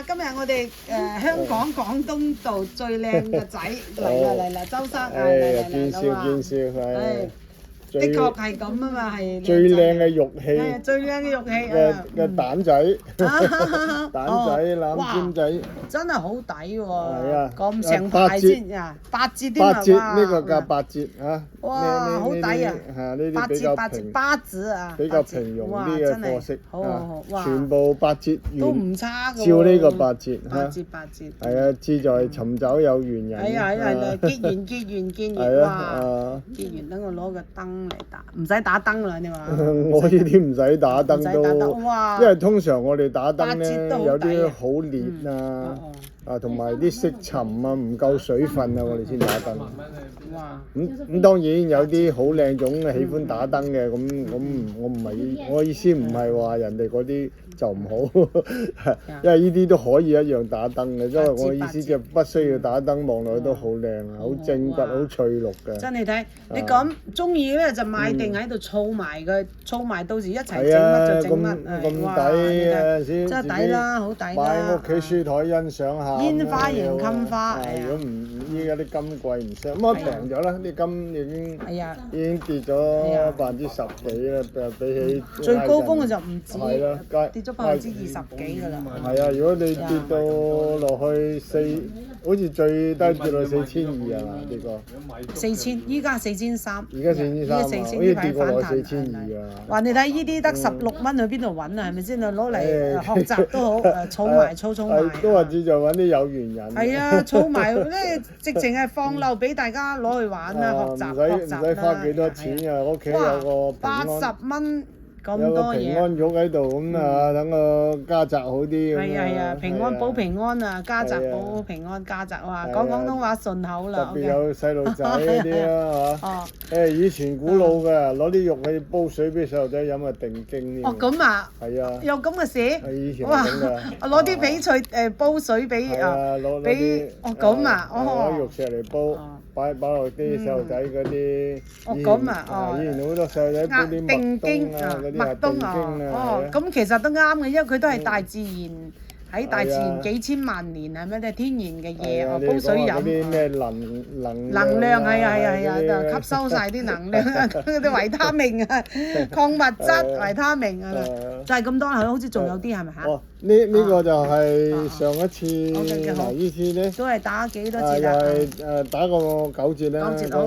今日我哋香港廣東道最靚嘅仔嚟啦，周生嚟見笑見笑係，的確係咁啊嘛，係最靚嘅玉器，最靚嘅玉器嘅蛋仔，蛋仔攬尖仔，真係好抵喎！係啊，咁成排先啊，8折添啊！8折呢個價8折嚇，哇，好抵啊！係呢啲比較平8折啊，比較平庸啲嘅貨色，好，全部8折，都唔差嘅喎。照呢個8折8折，係啊，志在尋找有緣人。係啊，結緣，哇！結緣等我攞個燈嚟打，唔使打燈啦，你話？我呢啲唔使打燈都，因為通常我哋打燈咧有啲好裂啊，同埋啲色沉啊，唔夠水分啊，我哋先打燈。哇！咁當然有啲好靚種喜歡打燈嘅，咁我唔係，我意思唔係話人哋嗰啲就唔好，因為呢啲都可以一樣打燈嘅，因為我意思就不需要打燈，望落去都好靚啊，好正骨，好翠綠嘅。真你睇，你咁中意咧就買定喺度儲埋佢，儲埋到時一齊整乜就整乜，咁抵啊！真係抵啦，好抵啦！擺喺屋企書台欣賞下。煙花型襟花，如果唔依家啲金貴唔升，咁啊平咗啦，啲金已經跌咗10%幾啦，比起最高峰嘅就唔止，係啦，跌咗20%幾㗎啦。係啊，如果你跌到落去好似最低跌到42啊嘛，呢個4000，依家4300，而家4300，好似跌過落42啊。話你睇依啲得16蚊去邊度揾啊？係咪先啊？攞嚟學習都好，儲埋。都話志在揾啲有緣人。係啊，儲埋咧，直情係放漏俾大家攞去玩啊，學習啦。唔使花幾多錢啊！屋企有個平安80蚊咁有個多嘢。平安玉喺度咁啊，等個家宅好啲。係啊，平安保平安啊，家宅保平安，家宅哇，講廣東話順口啦。特別有細路仔嗰啲啦嚇。以前古老嘅，攞啲玉器煲水俾細路仔飲啊，定經添。哦，咁啊。係啊。有咁嘅事？係以前係咁㗎。攞啲翡翠煲水俾俾咁啊，攞玉石嚟煲，擺落啲細路仔嗰啲。咁啊，以前好多細路仔煲啲麥冬啊嗰啲。麥冬咁其實都啱嘅，因為佢都係大自然喺大自然幾千萬年係咩？都係天然嘅嘢，煲水飲。啲咩能量係啊，就吸收晒啲能量嗰啲維他命啊、礦物質、維他命啊，就係咁多啦。好似仲有啲係咪嚇？呢個就係上一次嗱，呢次咧都係打幾多折啊？又係打個9折啦。9折好，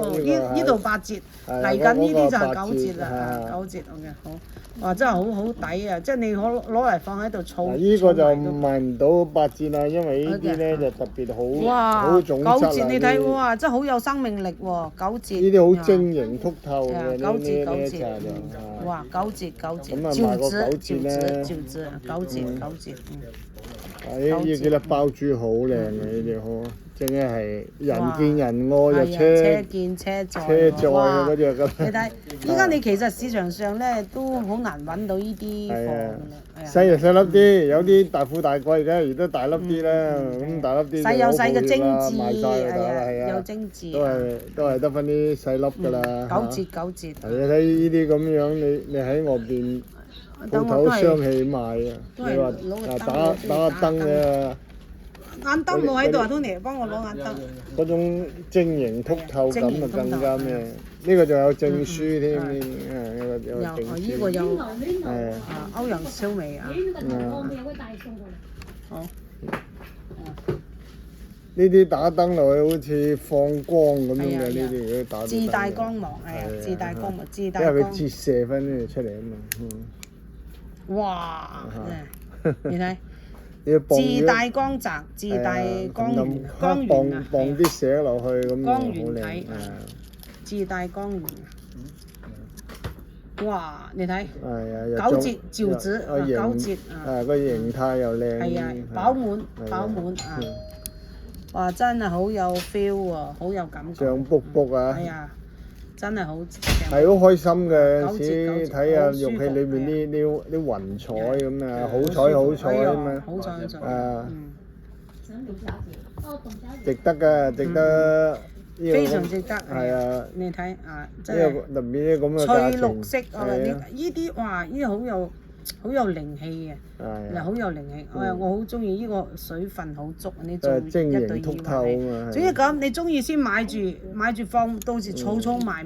呢度8折，嚟緊呢啲就係9折啦，9折好。哇！真係好抵啊！即係你攞嚟放喺度儲。呢個就賣唔到8折啦，因為呢啲咧就特別好種質啊。9折你睇哇，真係好有生命力喎！9折。呢啲好晶瑩剔透嘅9折9折。哇！9折。咁啊賣個9折咧。9折。呢幾粒包珠好靚嘅呢啲好，真係人見人愛又車見車載嗰啲咁。你睇，依家你其實市場上咧都好難揾到呢啲貨㗎啦。細就細粒啲，有啲大富大貴嘅，而都大粒啲啦。咁大粒啲細有細嘅精緻，係啊，有精緻。都係得翻啲細粒㗎啦。9折。係啊，睇呢啲咁樣，你喺外邊鋪頭雙喜賣啊！你話打燈嘅。眼燈攞喺度啊 ，Tony， 幫我攞眼燈。嗰種晶瑩剔透感啊，更加咩？呢個仲有證書添，有證書。呢個有歐陽sau味啊。好。呢啲打燈落去好似放光咁樣嘅，呢啲打。自帶光芒自帶光芒，自帶光。因為佢折射翻呢出嚟啊嘛。哇！你睇。自帶光澤，自帶光源，光源啊！放啲寫落去咁樣好靚。自帶光源。哇！你睇。係啊。9折照紙，9折啊！個形態又靚。係啊，飽滿啊！哇！真係好有 feel 喎，好有感覺。脹卜卜啊！係啊！真係好係好開心嘅，有時睇下玉器裏面啲雲彩咁啊，好彩咁啊！好彩啊！值得㗎，值得。非常值得。係啊！你睇啊，真係。特別啲咁嘅翠綠色啊！呢啲哇，呢啲好有好有靈氣嘅，係好有靈氣。我好中意呢個水分好足，你做一晶對耳瑩剔透環。啊嘛。總之咁，你中意先買住放，到時儲埋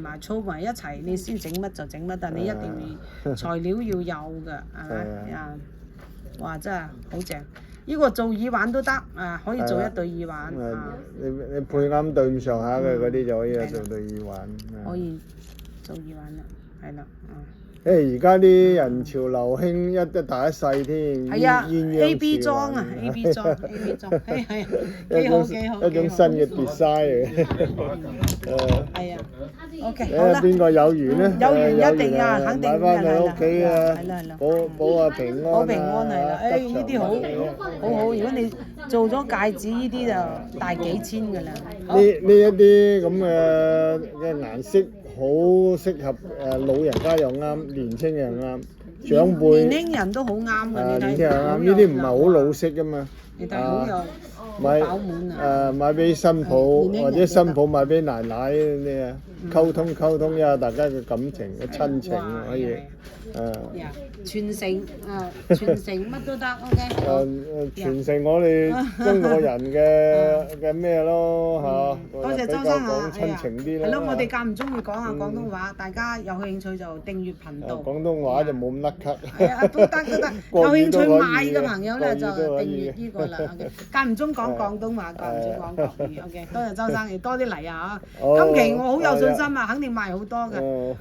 一齊，你先整乜就整乜，但你一定要材料要有㗎，係咪啊？哇！真係好正，呢個做耳環都得啊，可以做一對耳環啊。你配啱對咁上下嘅嗰啲就可以做對耳環。可以做耳環啦，係啦，而家啲人潮流興一大一細添，係啊鴛鴦，AB 潮裝啊，AB 裝，係幾好幾好。一種新嘅 design 嚟嘅。係啊，OK，睇好啦。下邊個有緣咧？有緣一定啊，肯定買翻去屋企啊，係啦，保下平安啊。保平安係啦，呢啲好，如果你做咗戒指呢啲就大幾千㗎啦。呢一啲咁嘅顏色好適合老人家又啱，年青人啱，長輩。年輕人都好啱㗎，你睇。年輕人啱，呢啲唔係好老式㗎嘛。你睇好有買飽滿啊！買俾新抱或者新抱買俾奶奶啲啊，溝通一下大家嘅感情嘅親情可以。傳承乜都得，OK。傳承我哋中國人嘅咩咯嚇，多謝周生啊！講親情啲咯。係咯，我哋間唔中會講下廣東話，大家有興趣就訂閱頻道。廣東話就冇咁甩咳。係啊，都得。有興趣買嘅朋友咧就訂閱呢個啦。間唔中講廣東話，間唔中講國語。OK，多謝周生，亦多啲嚟啊！今期我好有信心啊，肯定賣好多嘅。